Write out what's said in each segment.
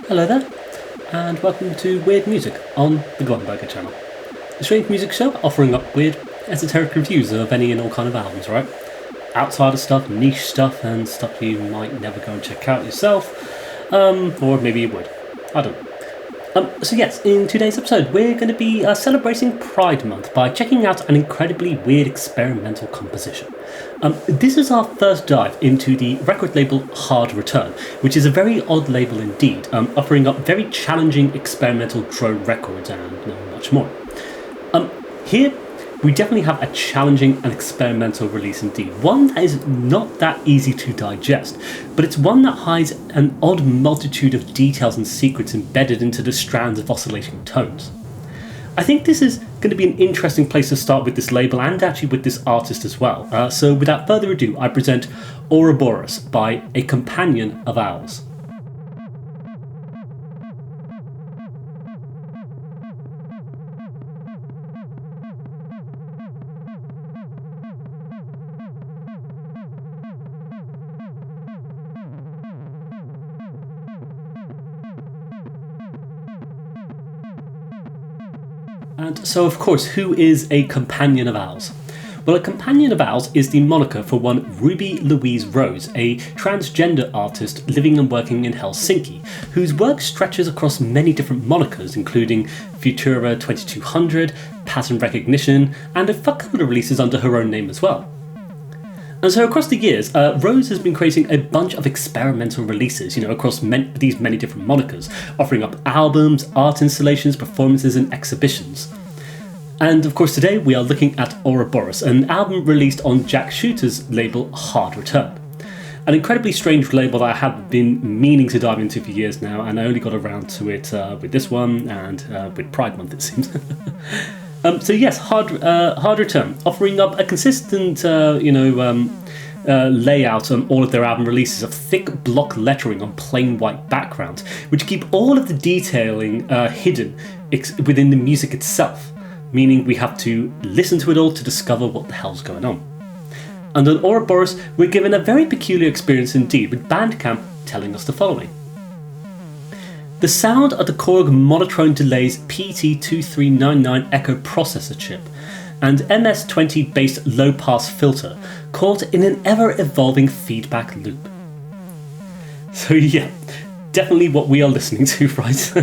Hello there, and welcome to Weird Music on the Glumberger channel. A strange music show offering up weird, esoteric reviews of any and all kind of albums, right? Outsider stuff, niche stuff, and stuff you might never go and check out yourself. Or maybe you would. I don't know. So yes, in today's episode, we're going to be celebrating Pride Month by checking out an incredibly weird experimental composition. This is our first dive into the record label Hard Return, which is a very odd label indeed, offering up very challenging experimental drone records and much more. Here, we definitely have a challenging and experimental release indeed, one that is not that easy to digest, but it's one that hides an odd multitude of details and secrets embedded into the strands of oscillating tones. I think this is going to be an interesting place to start with this label and actually with this artist as well. So without further ado, I present Ouroboros by A Companion of Owls. And so, of course, who is a Companion of Owls? Well, a Companion of Owls is the moniker for one Ruby Louise Rose, a transgender artist living and working in Helsinki, whose work stretches across many different monikers, including Futura 2200, Pattern Recognition, and a couple of releases under her own name as well. And so across the years, Rose has been creating a bunch of experimental releases, across these many different monikers, offering up albums, art installations, performances, and exhibitions. And of course today we are looking at Ouroboros, an album released on Jack Chuter's label Hard Return. An incredibly strange label that I have been meaning to dive into for years now, and I only got around to it with this one and with Pride Month it seems. So yes, Hard Return, offering up a consistent, layout on all of their album releases of thick block lettering on plain white backgrounds, which keep all of the detailing hidden within the music itself, meaning we have to listen to it all to discover what the hell's going on. And on Ouroboros, we're given a very peculiar experience indeed, with Bandcamp telling us the following. The sound of the Korg monotone delays PT2399 echo processor chip and MS-20 based low-pass filter caught in an ever-evolving feedback loop. So yeah, definitely what we are listening to, right?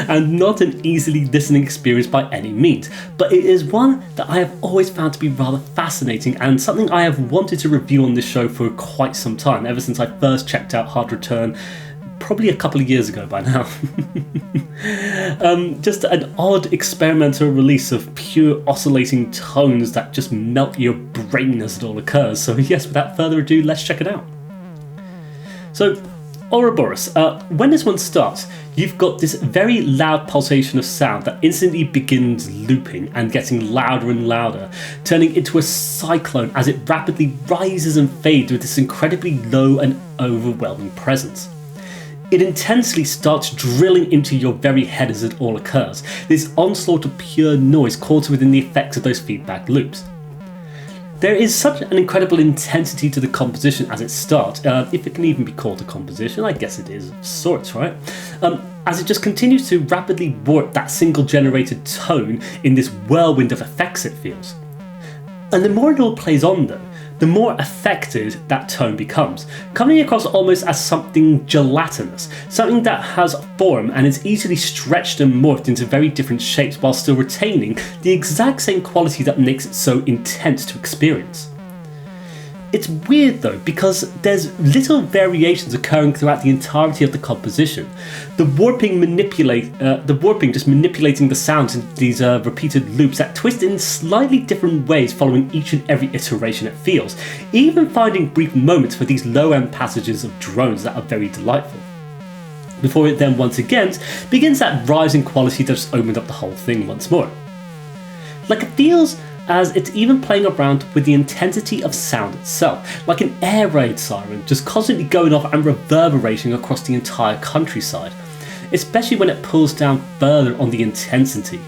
And not an easily listening experience by any means, but it is one that I have always found to be rather fascinating and something I have wanted to review on this show for quite some time, ever since I first checked out Hard Return probably a couple of years ago by now. Just an odd experimental release of pure oscillating tones that just melt your brain as it all occurs. So yes, without further ado, let's check it out. So Ouroboros, when this one starts, you've got this very loud pulsation of sound that instantly begins looping and getting louder and louder, turning into a cyclone as it rapidly rises and fades with this incredibly low and overwhelming presence. It intensely starts drilling into your very head as it all occurs, this onslaught of pure noise caught within the effects of those feedback loops. There is such an incredible intensity to the composition as it starts, if it can even be called a composition, I guess it is of sorts, right? As it just continues to rapidly warp that single generated tone in this whirlwind of effects it feels. And the more it all plays on though, the more affected that tone becomes, coming across almost as something gelatinous, something that has form and is easily stretched and morphed into very different shapes while still retaining the exact same quality that makes it so intense to experience. It's weird though, because there's little variations occurring throughout the entirety of the composition. The warping just manipulating the sounds into these repeated loops that twist in slightly different ways following each and every iteration it feels, even finding brief moments for these low-end passages of drones that are very delightful. Before it then once again begins that rise in quality that just opened up the whole thing once more. Like it feels as it's even playing around with the intensity of sound itself, like an air raid siren just constantly going off and reverberating across the entire countryside, especially when it pulls down further on the intensity.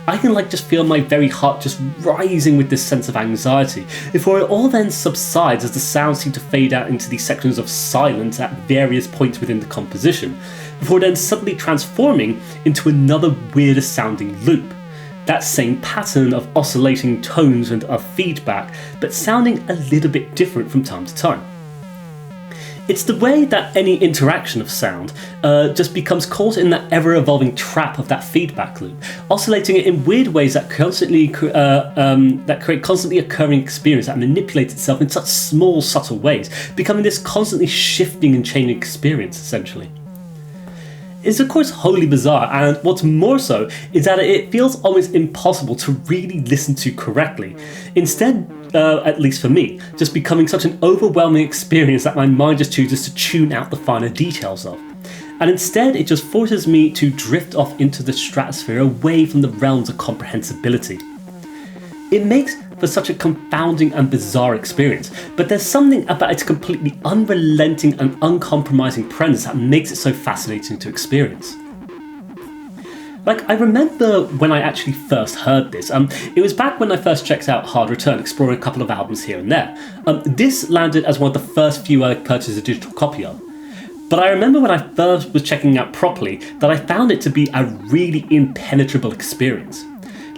I can just feel my very heart just rising with this sense of anxiety, before it all then subsides as the sounds seem to fade out into these sections of silence at various points within the composition, before then suddenly transforming into another weirder sounding loop. That same pattern of oscillating tones and of feedback, but sounding a little bit different from time to time. It's the way that any interaction of sound just becomes caught in that ever-evolving trap of that feedback loop, oscillating it in weird ways that create constantly occurring experience that manipulates itself in such small, subtle ways, becoming this constantly shifting and changing experience, essentially. It's of course wholly bizarre, and what's more so is that it feels almost impossible to really listen to correctly. Instead, at least for me, just becoming such an overwhelming experience that my mind just chooses to tune out the finer details of. And instead, it just forces me to drift off into the stratosphere away from the realms of comprehensibility. It makes for such a confounding and bizarre experience, but there's something about its completely unrelenting and uncompromising presence that makes it so fascinating to experience. Like, I remember when I actually first heard this, it was back when I first checked out Hard Return, exploring a couple of albums here and there. This landed as one of the first few I purchased a digital copy of. But I remember when I first was checking it out properly that I found it to be a really impenetrable experience.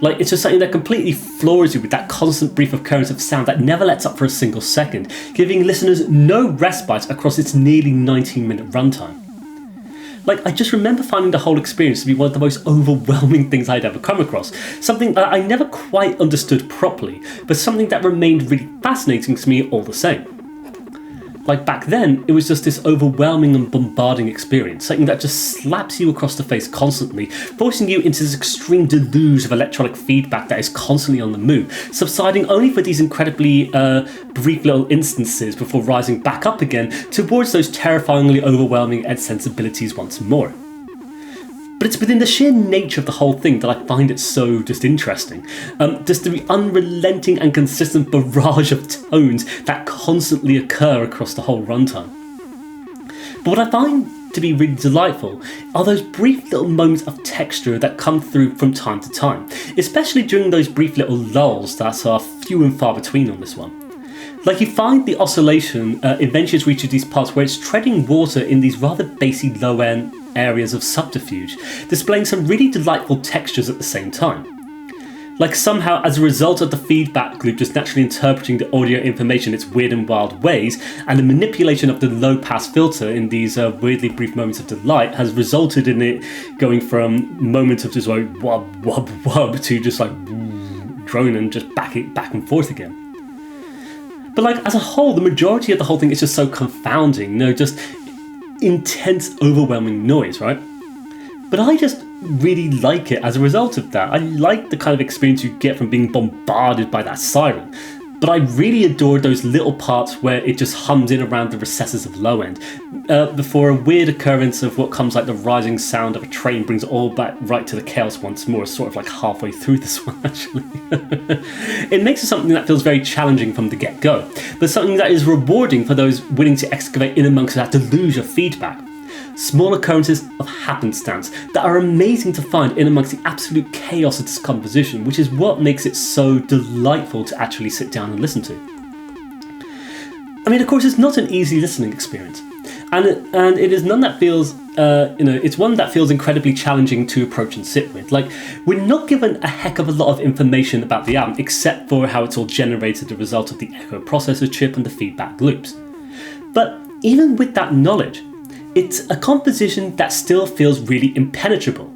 Like, it's just something that completely floors you with that constant brief occurrence of sound that never lets up for a single second, giving listeners no respite across its nearly 19-minute runtime. Like, I just remember finding the whole experience to be one of the most overwhelming things I'd ever come across, something that I never quite understood properly, but something that remained really fascinating to me all the same. Like, back then, it was just this overwhelming and bombarding experience, something that just slaps you across the face constantly, forcing you into this extreme deluge of electronic feedback that is constantly on the move, subsiding only for these incredibly brief little instances before rising back up again towards those terrifyingly overwhelming edge sensibilities once more. But it's within the sheer nature of the whole thing that I find it so just interesting. Just the unrelenting and consistent barrage of tones that constantly occur across the whole runtime. But what I find to be really delightful are those brief little moments of texture that come through from time to time, especially during those brief little lulls that are few and far between on this one. Like, you find the oscillation eventually reaches these parts where it's treading water in these rather bassy low-end areas of subterfuge, displaying some really delightful textures at the same time. Like, somehow, as a result of the feedback loop just naturally interpreting the audio information in its weird and wild ways, and the manipulation of the low-pass filter in these weirdly brief moments of delight has resulted in it going from moments of just like wub wub wub to just like drone and just back and forth again. But like, as a whole, the majority of the whole thing is just so confounding, just intense, overwhelming noise, right? But I just really like it as a result of that. I like the kind of experience you get from being bombarded by that siren. But I really adore those little parts where it just hums in around the recesses of low end, before a weird occurrence of what comes like the rising sound of a train brings it all back right to the chaos once more, sort of like halfway through this one actually. It makes it something that feels very challenging from the get-go, but something that is rewarding for those willing to excavate in amongst that deluge of feedback. Small occurrences of happenstance that are amazing to find in amongst the absolute chaos of this composition, which is what makes it so delightful to actually sit down and listen to. I mean, of course, it's not an easy listening experience, and it is none that feels, it's one that feels incredibly challenging to approach and sit with. Like, we're not given a heck of a lot of information about the album, except for how it's all generated as a result of the echo processor chip and the feedback loops. But even with that knowledge, it's a composition that still feels really impenetrable,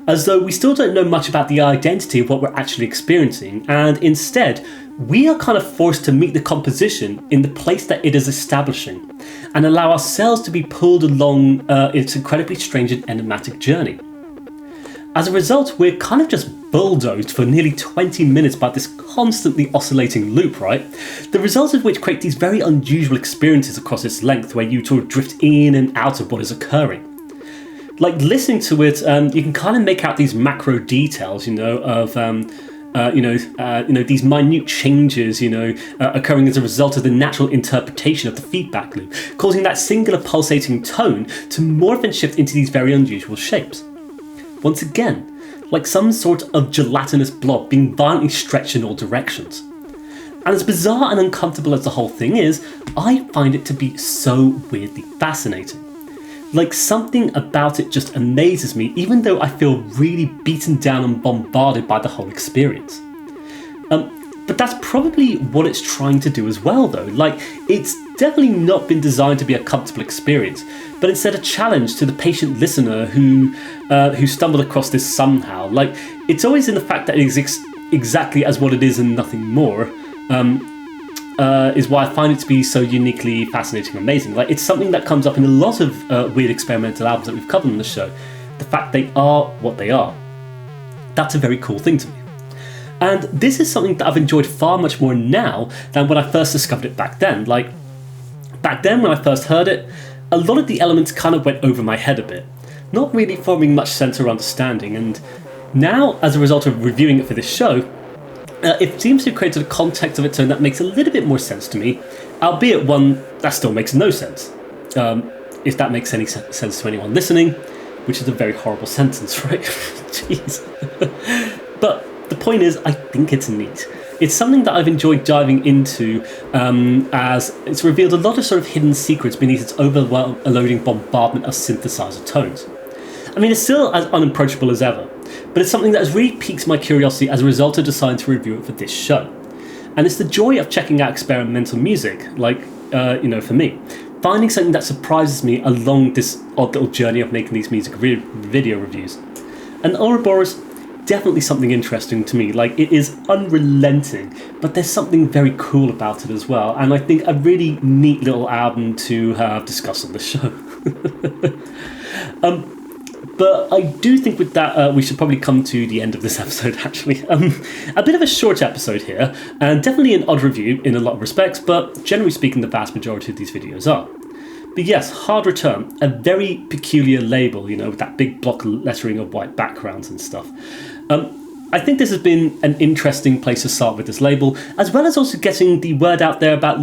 as though we still don't know much about the identity of what we're actually experiencing, and instead, we are kind of forced to meet the composition in the place that it is establishing, and allow ourselves to be pulled along its incredibly strange and enigmatic journey. As a result, we're kind of just bulldozed for nearly 20 minutes by this constantly oscillating loop, right? The results of which create these very unusual experiences across its length where you sort of drift in and out of what is occurring. Like, listening to it, you can kind of make out these macro details, of these minute changes, occurring as a result of the natural interpretation of the feedback loop, causing that singular pulsating tone to morph and shift into these very unusual shapes. Once again, like some sort of gelatinous blob being violently stretched in all directions. And as bizarre and uncomfortable as the whole thing is, I find it to be so weirdly fascinating. Like, something about it just amazes me, even though I feel really beaten down and bombarded by the whole experience. But that's probably what it's trying to do as well, though. Like, it's definitely not been designed to be a comfortable experience, but instead a challenge to the patient listener who stumbled across this somehow. Like, it's always in the fact that it exists exactly as what it is and nothing more, is why I find it to be so uniquely fascinating and amazing. Like, it's something that comes up in a lot of weird experimental albums that we've covered on the show. The fact they are what they are. That's a very cool thing to me. And this is something that I've enjoyed far much more now than when I first discovered it back then. Like, back then when I first heard it, a lot of the elements kind of went over my head a bit, not really forming much sense or understanding, and now, as a result of reviewing it for this show, it seems to have created a context of its own that makes a little bit more sense to me, albeit one that still makes no sense. If that makes any sense to anyone listening, which is a very horrible sentence, right? Jeez. But the point is, I think it's neat. It's something that I've enjoyed diving into, as it's revealed a lot of sort of hidden secrets beneath its overloading bombardment of synthesizer tones. I mean, it's still as unapproachable as ever, but it's something that has really piqued my curiosity as a result of deciding to review it for this show. And it's the joy of checking out experimental music, like, for me, finding something that surprises me along this odd little journey of making these music video reviews. And Ouroboros, definitely something interesting to me. Like, it is unrelenting, but there's something very cool about it as well, and I think a really neat little album to have discussed on the show. But I do think with that we should probably come to the end of this episode, actually. A bit of a short episode here, and definitely an odd review in a lot of respects, but generally speaking the vast majority of these videos are. But yes, Hard Return, a very peculiar label, with that big block lettering of white backgrounds and stuff. I think this has been an interesting place to start with this label, as well as also getting the word out there about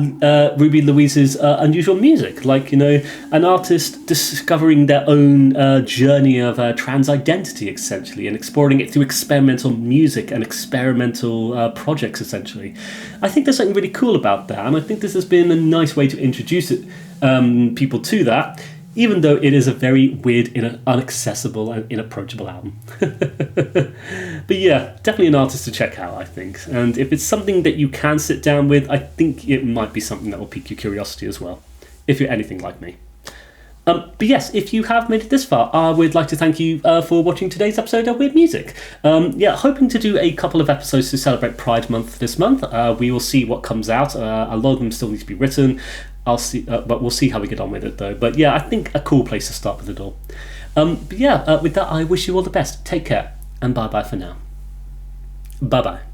Ruby Louise's unusual music, like, an artist discovering their own journey of trans identity, essentially, and exploring it through experimental music and experimental projects, essentially. I think there's something really cool about that, and I think this has been a nice way to introduce people to that, even though it is a very weird, inaccessible and inapproachable album. But yeah, definitely an artist to check out, I think. And if it's something that you can sit down with, I think it might be something that will pique your curiosity as well, if you're anything like me. But yes, if you have made it this far, I would like to thank you for watching today's episode of Weird Music. Hoping to do a couple of episodes to celebrate Pride Month this month. We will see what comes out. A lot of them still need to be written. I'll see, but we'll see how we get on with it, though. But yeah, I think a cool place to start with it all. With that, I wish you all the best. Take care, and bye-bye for now. Bye-bye.